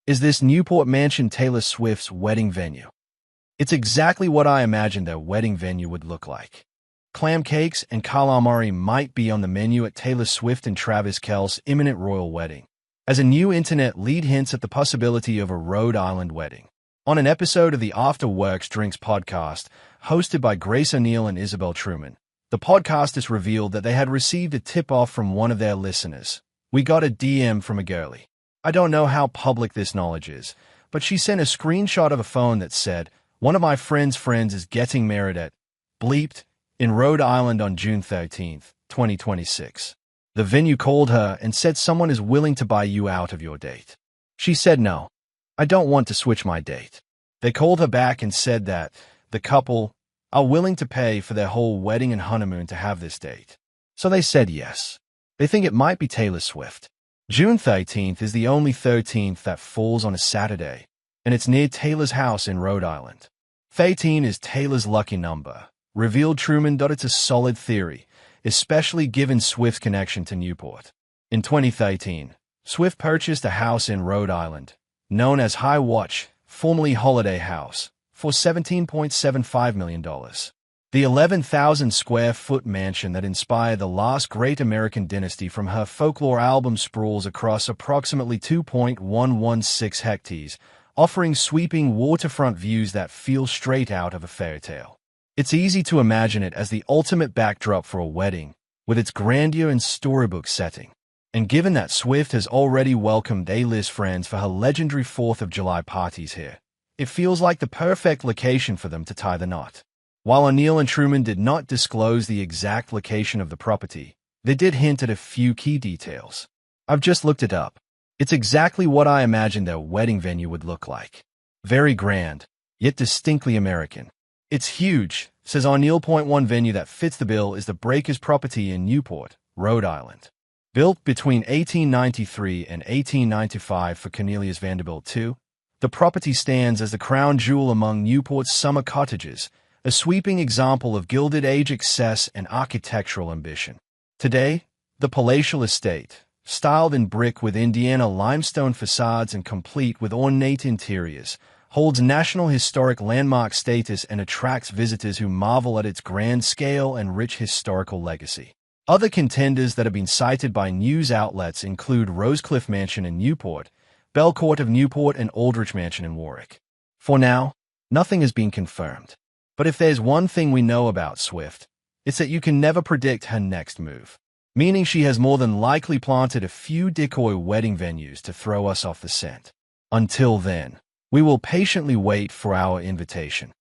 Is this Newport mansion Taylor Swift's wedding venue? It's exactly what I imagined their wedding venue would look like. Clam cakes and calamari might be on the menu at Taylor Swift and Travis Kelce's imminent royal wedding, as a new internet lead hints at the possibility of a Rhode Island wedding. On an episode of the After Works Drinks podcast, hosted by Grace O'Neill and Isabel Truman, the podcasters revealed that they had received a tip-off from one of their listeners. "We got a DM from a girlie. I don't know how public this knowledge is, but she sent a screenshot of a phone that said, 'One of my friend's friends is getting married at bleeped in Rhode Island on June 13th, 2026. The venue called her and said someone is willing to buy you out of your date.' She said no. I don't want to switch my date. They called her back and said that the couple are willing to pay for their whole wedding and honeymoon to have this date. So they said yes. They think it might be Taylor Swift. June 13th is the only 13th that falls on a Saturday, and it's near Taylor's house in Rhode Island. 13 is Taylor's lucky number, revealed Truman. It's a solid theory, especially given Swift's connection to Newport. In 2013, Swift purchased a house in Rhode Island, known as High Watch, formerly Holiday House, for $17.75 million. The 11,000-square-foot mansion that inspired the last great American dynasty from her folklore album sprawls across approximately 2.116 hectares, offering sweeping waterfront views that feel straight out of a fairy tale. It's easy to imagine it as the ultimate backdrop for a wedding, with its grandeur and storybook setting. And given that Swift has already welcomed A-list friends for her legendary 4th of July parties here, it feels like the perfect location for them to tie the knot. While O'Neill and Truman did not disclose the exact location of the property, they did hint at a few key details. I've just looked it up. It's exactly what I imagined their wedding venue would look like. Very grand, yet distinctly American. It's huge, says O'Neill. One venue that fits the bill is the Breakers property in Newport, Rhode Island. Built between 1893 and 1895 for Cornelius Vanderbilt II, the property stands as the crown jewel among Newport's summer cottages, a sweeping example of Gilded Age excess and architectural ambition. Today, the palatial estate, styled in brick with Indiana limestone facades and complete with ornate interiors, holds National Historic Landmark status and attracts visitors who marvel at its grand scale and rich historical legacy. Other contenders that have been cited by news outlets include Rosecliff Mansion in Newport, Belcourt of Newport, and Aldrich Mansion in Warwick. For now, nothing has been confirmed. But if there's one thing we know about Swift, it's that you can never predict her next move, meaning she has more than likely planted a few decoy wedding venues to throw us off the scent. Until then, we will patiently wait for our invitation.